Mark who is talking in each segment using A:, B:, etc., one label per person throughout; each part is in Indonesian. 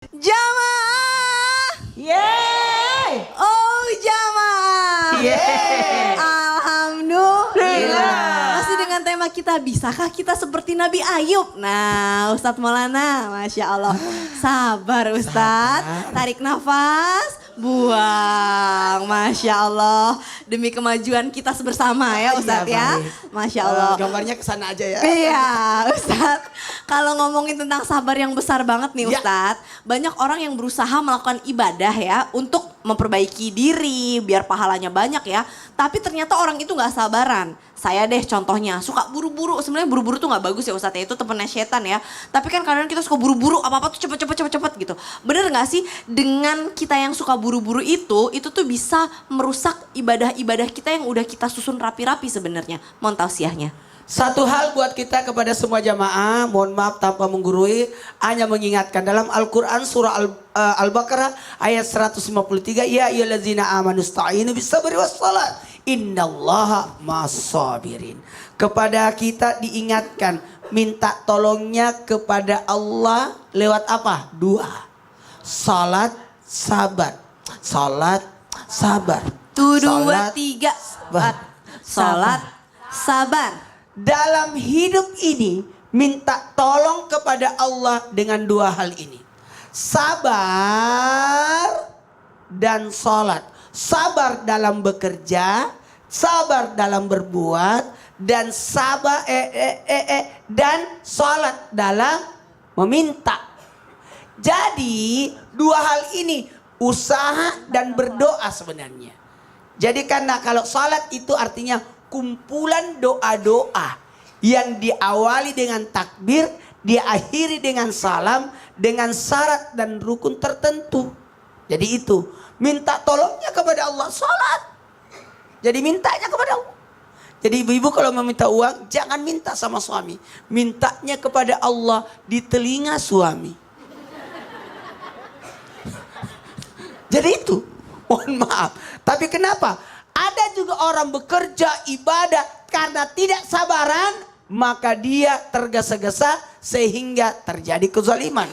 A: Jamaah.
B: Yeay.
A: Oh jamaah.
B: Yeay.
A: Alhamdulillah. Masih dengan tema kita, bisakah kita seperti Nabi Ayub? Nah Ustadz Maulana, Masya Allah. Sabar Ustadz, tarik nafas. Buang, Masya Allah. Demi kemajuan kita bersama ya Ustadz ya. Masya Allah.
B: Gambarnya kesana aja ya.
A: Iya Ustadz. Kalau ngomongin tentang sabar yang besar banget nih Ustadz. Banyak orang yang berusaha melakukan ibadah ya. Untuk memperbaiki diri, biar pahalanya banyak ya. Tapi ternyata orang itu gak sabaran. Saya deh contohnya, suka buru-buru. Sebenarnya buru-buru tuh gak bagus ya Ustadz ya. Itu temennya setan ya. Tapi kan kadang kita suka buru-buru, apa-apa tuh cepet-cepet gitu. Bener gak sih dengan kita yang suka buru-buru itu tuh bisa merusak ibadah-ibadah kita yang udah kita susun rapi-rapi sebenarnya. Mohon tausiahnya.
B: Satu hal buat kita kepada semua jamaah, mohon maaf tanpa menggurui, hanya mengingatkan dalam Al-Quran surah Al-Baqarah ayat 153, ya ayyuhallazina amanu ista'inu bis-sabri was-salat, innallaha ma'as-sabirin. Kepada kita diingatkan, minta tolongnya kepada Allah lewat apa? Dua. Salat, sabar. Salat, sabar.
A: Tuh
B: Salat,
A: 2, 3, salat, sabar.
B: Dalam hidup ini minta tolong kepada Allah dengan dua hal ini. Sabar dan sholat. Sabar dalam bekerja, sabar dalam berbuat, dan sabar dan sholat dalam meminta. Jadi dua hal ini usaha dan berdoa sebenarnya. Jadi karena kalau sholat itu artinya kumpulan doa-doa yang diawali dengan takbir, diakhiri dengan salam, dengan syarat dan rukun tertentu. Jadi itu, minta tolongnya kepada Allah, sholat. Jadi mintanya kepada Allah. Jadi ibu-ibu kalau meminta uang, jangan minta sama suami. Mintanya kepada Allah di telinga suami. Jadi itu, mohon maaf. Tapi kenapa? Ada juga orang bekerja ibadah karena tidak sabaran, maka dia tergesa-gesa sehingga terjadi kezaliman.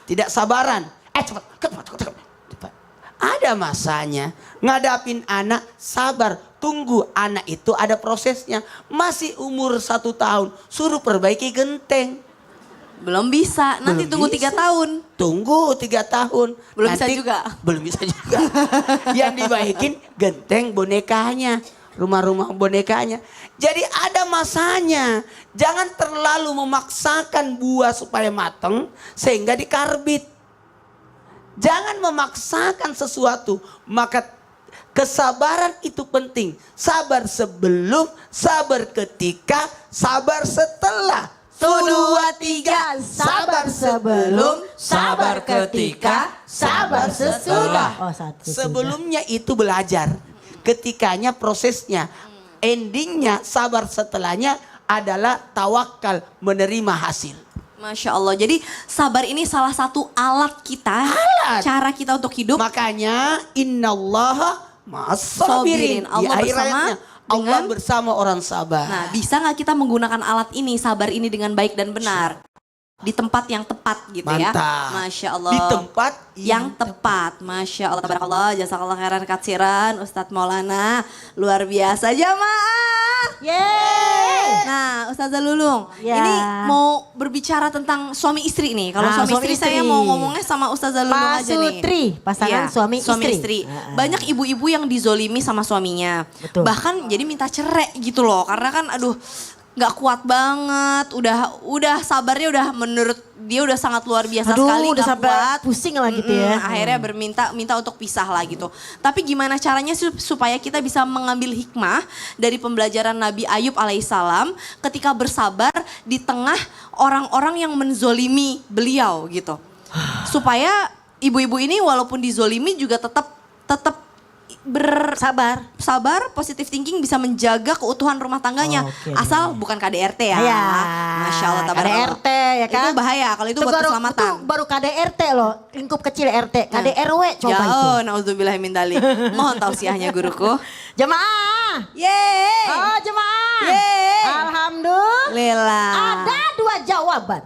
B: Tidak sabaran. Cepat. Ada masanya ngadapin anak, sabar. Tunggu, anak itu ada prosesnya. Masih umur 1 tahun, suruh perbaiki genteng.
A: Belum bisa, nanti
B: Belum
A: tunggu
B: bisa.
A: 3 tahun.
B: Tunggu 3 tahun.
A: Belum
B: Nanti,
A: bisa juga.
B: Belum bisa juga. Yang dibaikin genteng bonekanya. Rumah-rumah bonekanya. Jadi ada masanya. Jangan terlalu memaksakan buah supaya matang sehingga dikarbit. Jangan memaksakan sesuatu. Maka kesabaran itu penting. Sabar sebelum, sabar ketika, sabar setelah.
A: 1, 2, 3, sabar sebelum, sabar ketika, sabar sesudah.
C: Oh, satu.
B: Sebelumnya itu belajar. Ketikanya prosesnya. Endingnya sabar setelahnya adalah tawakal menerima hasil.
A: Masya Allah, jadi sabar ini salah satu alat kita, cara kita untuk hidup.
B: Makanya innallaha ma'as-sabirin. Di
A: Allah
B: akhir
A: bersama
B: ayatnya, Allah
A: dengan-
B: bersama orang sabar.
A: Nah, bisa nggak kita menggunakan alat ini, sabar ini dengan baik dan benar? Di tempat yang tepat gitu ya.
B: Mantap.
A: Masya Allah.
B: Di tempat
A: yang tepat. Masya Allah, tabarakallah, jazakallah khairan katsiran, Ustadz Maulana. Luar biasa jamaah.
C: Yeay.
A: Nah, Ustazah Lulung,
C: Ya.
A: ini mau berbicara tentang suami istri nih. Kalau
C: Nah,
A: suami
C: suami
A: istri saya
C: istri.
A: mau ngomongnya sama Ustazah Lulung
C: Pak
A: aja nih.
C: Sutri, pasangan
A: Iya,
C: suami istri.
A: Banyak ibu-ibu yang dizolimi sama suaminya.
C: Betul.
A: Bahkan jadi minta cerai gitu loh. Karena kan aduh nggak kuat banget. Udah sabarnya udah menurut dia udah sangat luar biasa
C: Aduh,
A: sekali.
C: udah
A: Nggak
C: sampai
A: kuat.
C: pusing lah gitu ya.
A: Akhirnya minta untuk pisah lah gitu. Tapi gimana caranya supaya kita bisa mengambil hikmah dari pembelajaran Nabi Ayub alaihissalam ketika bersabar di tengah orang-orang yang menzolimi beliau gitu. Supaya ibu-ibu ini walaupun dizolimi juga tetap sabar, positive thinking bisa menjaga keutuhan rumah tangganya.
C: Oke.
A: Asal bukan KDRT ya.
C: Ya,
A: Masya Allah, tabarakallah.
C: KDRT ya kan.
A: Itu bahaya kalau itu buat keselamatan.
C: Itu baru KDRT loh, lingkup kecil RT. KDRW coba itu.
A: Jauh, na'udzubillah min dzalik. Mohon tausiahnya guruku.
C: Jemaah.
A: Yeay.
C: Oh jemaah.
A: Yeay.
C: Alhamdulillah.
A: Lela.
C: Ada 2 jawaban.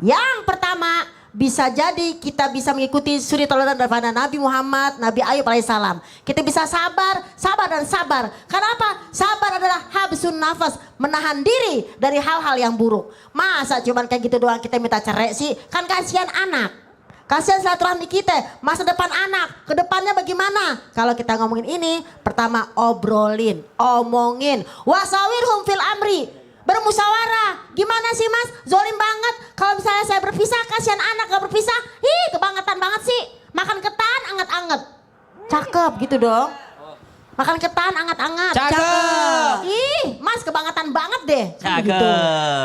C: Yang pertama, bisa jadi kita bisa mengikuti suri teladan daripada Nabi Muhammad, Nabi Ayub alaihissalam. Kita bisa sabar, sabar dan sabar. Karena apa? Sabar adalah habsun nafas, menahan diri dari hal-hal yang buruk. Masa cuman kayak gitu doang kita minta cerai sih? Kan kasihan anak. Kasihan silaturahmi kita, masa depan anak, ke depannya bagaimana? Kalau kita ngomongin ini, pertama obrolin, omongin. Wasawirhum fil amri, bermusyawarah. Gimana sih mas, zolim banget. Kalau misalnya saya berpisah, kasihan anak gak berpisah. Ih kebangetan banget sih, makan ketan anget-anget. Cakep gitu dong. Makan ketan anget-anget.
B: Cakep.
C: Ih mas kebangetan banget deh.
D: Cakep.
C: Gitu.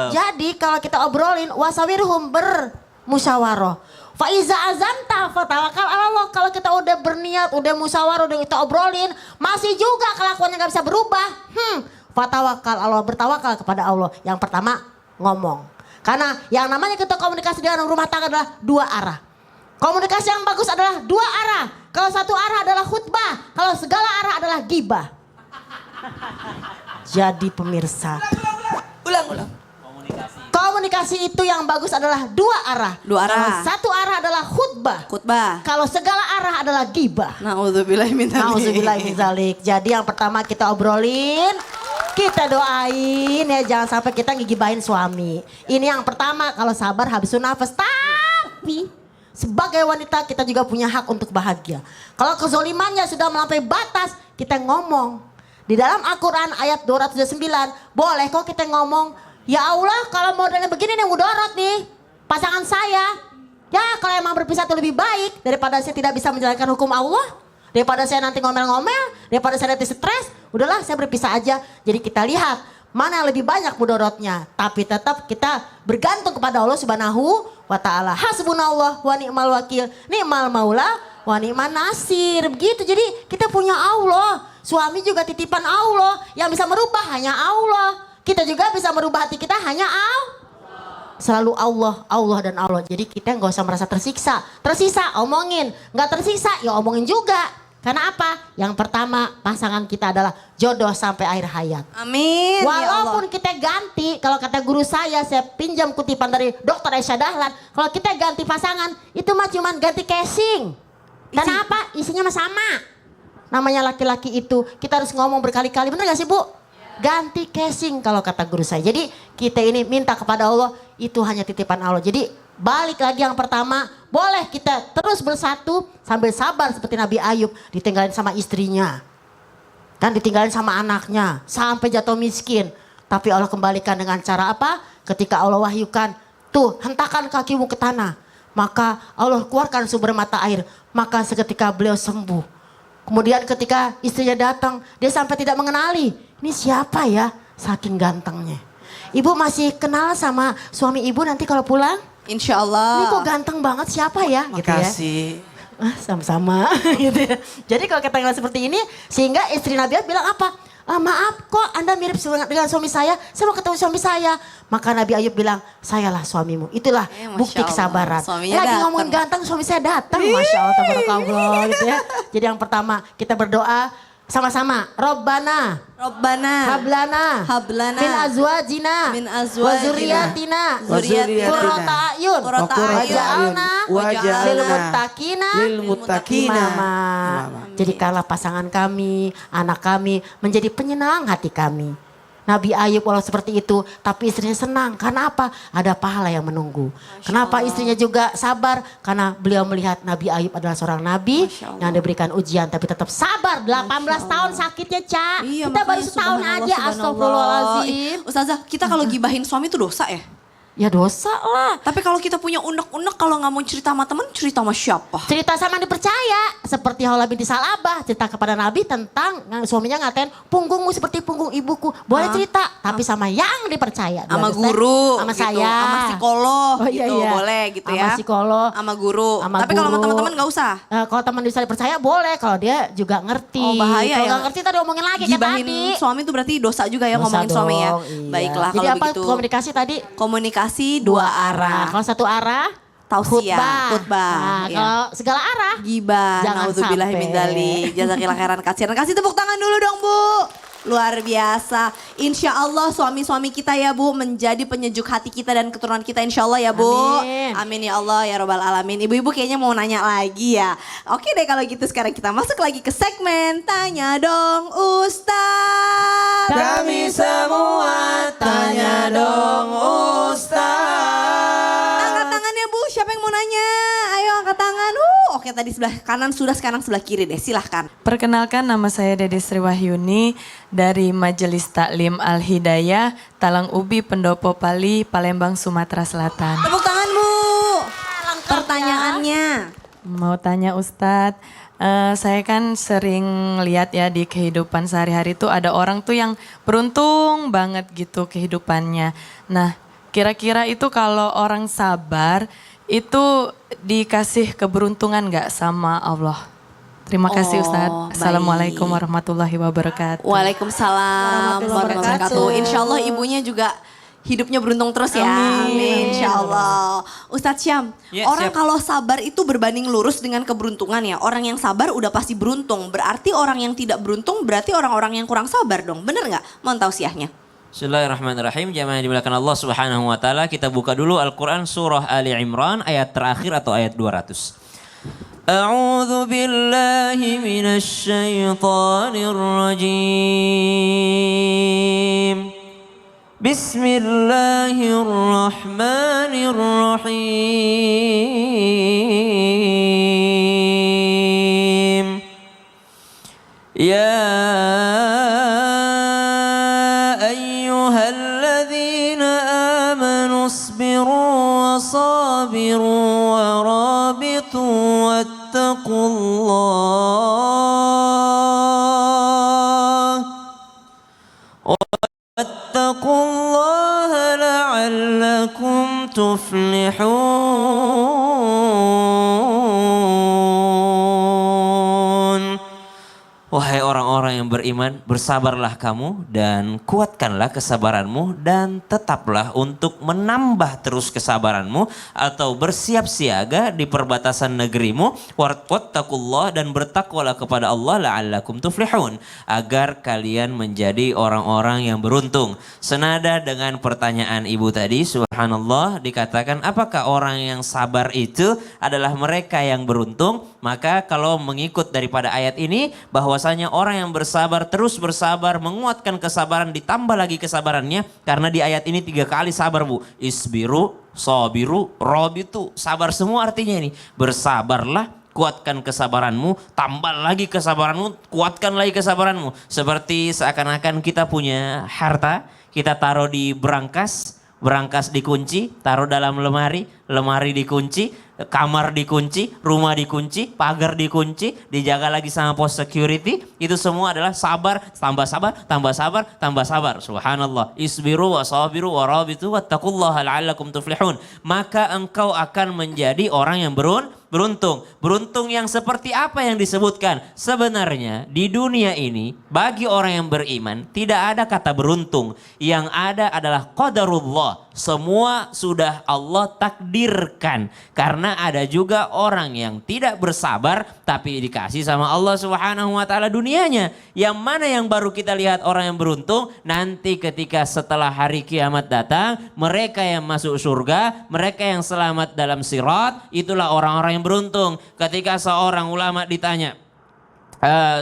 C: Jadi kalau kita obrolin, wasawirhum bermusyawarah. Faiza azamta fatawakal ala Allah. Kalau kita udah berniat, udah musyawarah, udah kita obrolin, masih juga kelakuannya gak bisa berubah. Fatawakal Allah, bertawakal kepada Allah. Yang pertama ngomong. Karena yang namanya kita komunikasi dalam rumah tangga adalah dua arah. Komunikasi yang bagus adalah dua arah. Kalau satu arah adalah khutbah, kalau segala arah adalah gibah. Jadi pemirsa,
B: Ulang.
C: komunikasi itu yang bagus adalah dua arah.
A: Dua arah.
C: Kalau satu arah adalah khutbah.
A: Khutbah.
C: Kalau segala arah adalah gibah.
A: Nauzubillahi min dzalik.
C: Nauzubillahi min dzalik. Jadi yang pertama kita obrolin, kita doain ya jangan sampai kita ngigibahin suami. Ini yang pertama, kalau sabar habisun nafas. Tapi sebagai wanita kita juga punya hak untuk bahagia. Kalau kezolimannya sudah melampaui batas, kita ngomong. Di dalam Al-Quran ayat 209, boleh kok kita ngomong, ya Allah kalau modelnya begini nih mudarat nih pasangan saya. Ya kalau emang berpisah itu lebih baik daripada saya tidak bisa menjalankan hukum Allah. Daripada saya nanti ngomel-ngomel, daripada saya nanti stres, udahlah saya berpisah aja. Jadi kita lihat mana yang lebih banyak mudaratnya. Tapi tetap kita bergantung kepada Allah Subhanahu wa ta'ala. Hasbunallah wa ni'mal wakil, ni'mal maula wa ni'man nasir. Begitu, jadi kita punya Allah. Suami juga titipan Allah, yang bisa merubah hanya Allah. Kita juga bisa merubah hati kita hanya Allah. Selalu Allah, Allah dan Allah. Jadi kita nggak usah merasa tersiksa. Tersisa omongin, nggak tersiksa ya omongin juga. Karena apa? Yang pertama pasangan kita adalah jodoh sampai akhir hayat.
A: Amin.
C: Walaupun
A: Ya
C: kita ganti, kalau kata guru saya pinjam kutipan dari Dr. Aisyah Dahlan. Kalau kita ganti pasangan, itu mah cuman ganti casing. Karena apa? Isinya mah sama. Namanya laki-laki itu, kita harus ngomong berkali-kali. Bener gak sih Bu? Ganti casing kalau kata guru saya. Jadi kita ini minta kepada Allah, itu hanya titipan Allah. Jadi balik lagi yang pertama, boleh kita terus bersatu sambil sabar seperti Nabi Ayub. Ditinggalin sama istrinya. Dan ditinggalin sama anaknya. Sampai jatuh miskin. Tapi Allah kembalikan dengan cara apa? Ketika Allah wahyukan, tuh hentakan kakimu ke tanah. Maka Allah keluarkan sumber mata air. Maka seketika beliau sembuh. Kemudian ketika istrinya datang, dia sampai tidak mengenali. Ini siapa ya? Saking gantengnya. Ibu masih kenal sama suami ibu nanti kalau pulang?
A: Insya Allah.
C: Ini kok ganteng banget siapa ya? Gitu ya.
B: Makasih.
C: Sama-sama gitu ya. Jadi kalau kita ngeliat seperti ini, sehingga istri Nabi bilang apa? Maaf kok Anda mirip dengan suami saya mau ketemu suami saya. Maka Nabi Ayub bilang, sayalah suamimu. Itulah bukti
A: Masya Allah.
C: kesabaran.
A: Suaminya
C: Lagi
A: datang.
C: ngomongin ganteng, suami saya datang. Masya Allah, tabarakallah gitu ya. Jadi yang pertama kita berdoa sama-sama. Robbana,
A: Rabbana.
C: hablana, min azwajina, wa zuriyatina, qurrata a'yun,
A: Qurrata
C: waj'alna lil muttaqina
B: Lil-muttaqina.
C: imama. Jadikanlah pasangan kami, anak kami menjadi penyenang hati kami. Nabi Ayub walau seperti itu, tapi istrinya senang. Karena apa? Ada pahala yang menunggu. Kenapa istrinya juga sabar? Karena beliau melihat Nabi Ayub adalah seorang nabi yang diberikan ujian, tapi tetap sabar. 18 tahun sakitnya, Ca.
A: Iya,
C: Kita baru
A: makanya
C: setahun
A: subhanallah,
C: aja,
A: subhanallah.
C: astagfirullahaladzim.
A: Ustazah, kita kalau gibahin suami itu dosa ya?
C: Ya dosa lah.
A: Tapi kalau kita punya unek-unek, kalau nggak mau cerita sama teman, cerita sama siapa?
C: Cerita sama yang dipercaya. Seperti Haulah binti Salabah. Cerita kepada Nabi tentang suaminya ngatain, punggungmu seperti punggung ibuku. Boleh cerita, tapi sama yang dipercaya.
A: Sama
C: Understand?
A: guru,
C: Sama
A: gitu.
C: saya.
A: Sama psikolog,
C: Oh, iya,
A: gitu.
C: iya.
A: Boleh gitu ya.
C: Sama psikolog.
A: Sama guru.
C: Sama
A: Tapi kalau sama
C: guru.
A: teman-teman nggak usah.
C: Kalau teman bisa dipercaya boleh, kalau dia juga ngerti.
A: Oh, bahaya
C: Kalau
A: ya.
C: nggak ngerti tadi omongin lagi kayak
A: Gibahin
C: tadi.
A: suami itu berarti dosa juga ya,
C: Dosa
A: ngomongin suami ya.
C: dong, iya.
A: Baiklah
C: Jadi
A: kalau
C: apa
A: begitu.
C: komunikasi tadi?
A: Komunikasi dua arah.
C: Kalau satu arah,
A: Tausiah, khutbah.
C: Nah,
A: Iya.
C: kalau segala arah,
A: Gibah,
C: jangan
A: naudzubillahi min dzalik. Jazakillah khairan. Kasih tepuk tangan dulu dong, Bu. Luar biasa. Insya Allah suami-suami kita ya Bu menjadi penyejuk hati kita dan keturunan kita insya Allah ya Bu.
C: Amin.
A: Amin ya Allah ya Robbal Alamin. Ibu-ibu kayaknya mau nanya lagi ya. Oke deh kalau gitu sekarang kita masuk lagi ke segmen Tanya Dong Ustaz.
B: Kami semua tanya dong Ustaz.
A: Angkat tangannya Bu, siapa yang mau nanya? Ayo angkat tangan. Oke tadi sebelah kanan sudah, sekarang sebelah kiri deh, silahkan.
D: Perkenalkan nama saya Dede Sri Wahyuni dari Majelis Taklim Al-Hidayah, Talang Ubi, Pendopo Pali, Palembang, Sumatera Selatan.
A: Tepuk tangan Bu. Pertanyaannya.
D: Mau tanya Ustadz, saya kan sering lihat ya di kehidupan sehari-hari tuh ada orang tuh yang beruntung banget gitu kehidupannya. Nah kira-kira itu kalau orang sabar itu dikasih keberuntungan gak sama Allah? Terima kasih Ustadz. Assalamualaikum warahmatullahi wabarakatuh.
A: Waalaikumsalam warahmatullahi wabarakatuh. Insya Allah ibunya juga hidupnya beruntung terus ya. Amin. Insya Allah. Ustadz Syam,
E: Ya,
A: orang
E: siap.
A: kalau sabar itu berbanding lurus dengan keberuntungan ya. Orang yang sabar udah pasti beruntung. Berarti orang yang tidak beruntung berarti orang-orang yang kurang sabar dong. Bener gak? Mohon tausiahnya.
E: Bismillahirrahmanirrahim. Jamaah yang dimuliakan Allah Subhanahu wa taala, kita buka dulu Al-Qur'an surah Ali Imran ayat terakhir atau ayat 200. A'udzu billahi minasy syaithanir rajim. Bismillahirrahmanirrahim. Ya وصابروا ورابطوا واتقوا الله لعلكم تفلحون. Wahai orang-orang yang beriman, bersabarlah kamu dan kuatkanlah kesabaranmu dan tetaplah untuk menambah terus kesabaranmu atau bersiap siaga di perbatasan negerimu. Wattaqullah, dan bertakwalah kepada Allah la'allakum tuflihun, agar kalian menjadi orang-orang yang beruntung. Senada dengan pertanyaan ibu tadi, subhanallah, dikatakan apakah orang yang sabar itu adalah mereka yang beruntung? Maka kalau mengikut daripada ayat ini bahwasanya orang yang bersabar terus bersabar, menguatkan kesabaran, ditambah lagi kesabarannya, karena di ayat ini 3 kali sabar Bu. Isbiru, sabiru, robitu, sabar semua artinya ini. Bersabarlah, kuatkan kesabaranmu, tambah lagi kesabaranmu, kuatkan lagi kesabaranmu. Seperti seakan-akan kita punya harta, kita taruh di berangkas, berangkas dikunci, taruh dalam lemari, lemari dikunci, kamar dikunci, rumah dikunci, pagar dikunci, dijaga lagi sama pos security. Itu semua adalah sabar, tambah sabar, tambah sabar, tambah sabar. Subhanallah. Isbiru wa sabiru wa rabitu wattaqullaha la'allakum tuflihun. Maka engkau akan menjadi orang yang beruntung. Beruntung yang seperti apa yang disebutkan? Sebenarnya di dunia ini bagi orang yang beriman tidak ada kata beruntung. Yang ada adalah qadarullah. Semua sudah Allah takdirkan. Karena ada juga orang yang tidak bersabar tapi dikasih sama Allah Subhanahu wa taala dunianya. Yang mana yang baru kita lihat orang yang beruntung? Nanti ketika setelah hari kiamat datang, mereka yang masuk surga, mereka yang selamat dalam sirat, itulah orang-orang yang beruntung. Ketika seorang ulama ditanya,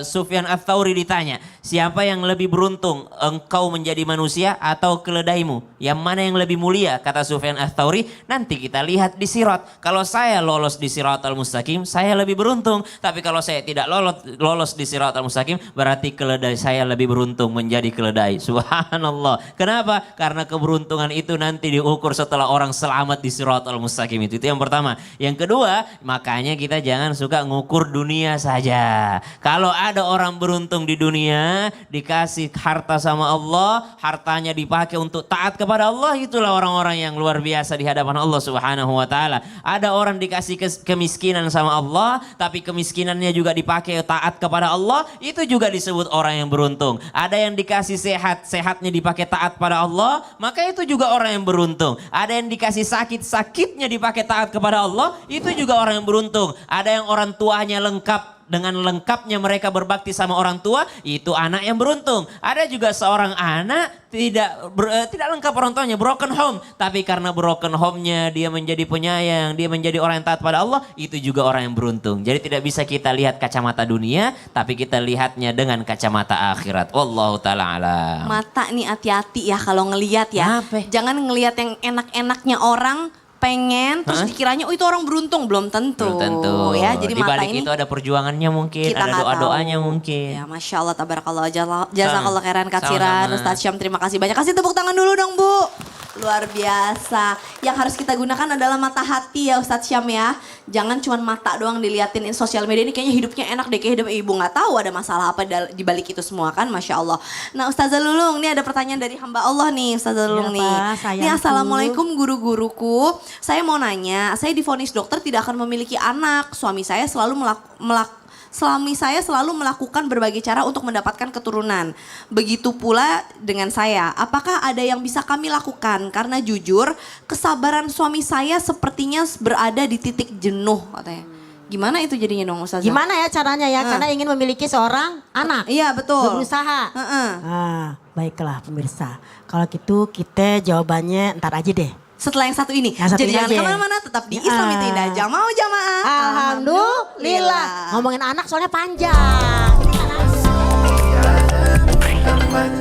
E: Sufyan Ats-Tsauri ditanya, siapa yang lebih beruntung, engkau menjadi manusia atau keledaimu? Yang mana yang lebih mulia? Kata Sufyan Ats-Tsauri, nanti kita lihat di sirat. Kalau saya lolos di Siratal Mustaqim, saya lebih beruntung. Tapi kalau saya tidak lolos di Siratal Mustaqim, berarti keledai saya lebih beruntung menjadi keledai. Subhanallah. Kenapa? Karena keberuntungan itu nanti diukur setelah orang selamat di Siratal Mustaqim itu. Itu yang pertama. Yang kedua, makanya kita jangan suka ngukur dunia saja. Kalau ada orang beruntung di dunia, dikasih harta sama Allah, hartanya dipakai untuk taat kepada Allah, itulah orang-orang yang luar biasa di hadapan Allah Subhanahu wa taala. Ada orang dikasih kemiskinan sama Allah, tapi kemiskinannya juga dipakai taat kepada Allah, itu juga disebut orang yang beruntung. Ada yang dikasih sehat, sehatnya dipakai taat pada Allah, maka itu juga orang yang beruntung. Ada yang dikasih sakit, sakitnya dipakai taat kepada Allah, itu juga orang yang beruntung. Ada yang orang tuanya lengkap, dengan lengkapnya mereka berbakti sama orang tua, itu anak yang beruntung. Ada juga seorang anak tidak lengkap orang tuanya, broken home. Tapi karena broken home-nya dia menjadi penyayang, dia menjadi orang yang taat pada Allah, itu juga orang yang beruntung. Jadi tidak bisa kita lihat kacamata dunia, tapi kita lihatnya dengan kacamata akhirat. Wallahu ta'ala alam.
A: Mata nih hati-hati ya kalau ngelihat ya.
E: Kenapa?
A: Jangan ngelihat yang enak-enaknya orang pengen terus dikiranya oh itu orang beruntung, belum tentu.
E: Belum tentu.
A: Ya, jadi
E: di
A: mata
E: balik
A: ini
E: itu ada perjuangannya mungkin,
A: kita
E: ada
A: nggak
E: doa-doanya
A: tahu.
E: mungkin.
A: Ya, Masya Allah, tabarakallah, jazakallah khairan katsiran.
E: Sama-sama.
A: Ustadz Syam, terima kasih banyak. Kasih tepuk tangan dulu dong, Bu. Luar biasa. Yang harus kita gunakan adalah mata hati ya Ustadz Syam ya. Jangan cuma mata doang diliatin di sosial media, ini kayaknya hidupnya enak deh, kayak hidup ibu, nggak tahu ada masalah apa di balik itu semua kan, Masya Allah. Nah Ustazah Lulung, ini ada pertanyaan dari hamba Allah nih Ustazah Lulung
C: Iya,
A: nih.
C: Pak, sayangku.
A: Ini assalamualaikum guru-guruku. Saya mau nanya, saya divonis dokter tidak akan memiliki anak. Suami saya selalu melakukan berbagai cara untuk mendapatkan keturunan. Begitu pula dengan saya. Apakah ada yang bisa kami lakukan? Karena jujur, kesabaran suami saya sepertinya berada di titik jenuh katanya. Gimana itu jadinya dong Ustazah?
C: Gimana ya caranya ya? Karena ingin memiliki seorang anak.
A: Iya betul.
C: Berusaha.
A: Heeh.
C: Baiklah pemirsa. Kalau gitu kita jawabannya ntar aja deh.
A: Setelah yang satu ini.
C: Yang satu
A: Jadi
C: ini
A: jangan
C: aja.
A: kemana-mana, tetap di Islam itu indah. Jamaah jamaah.
C: Alhamdulillah. Ngomongin anak soalnya panjang.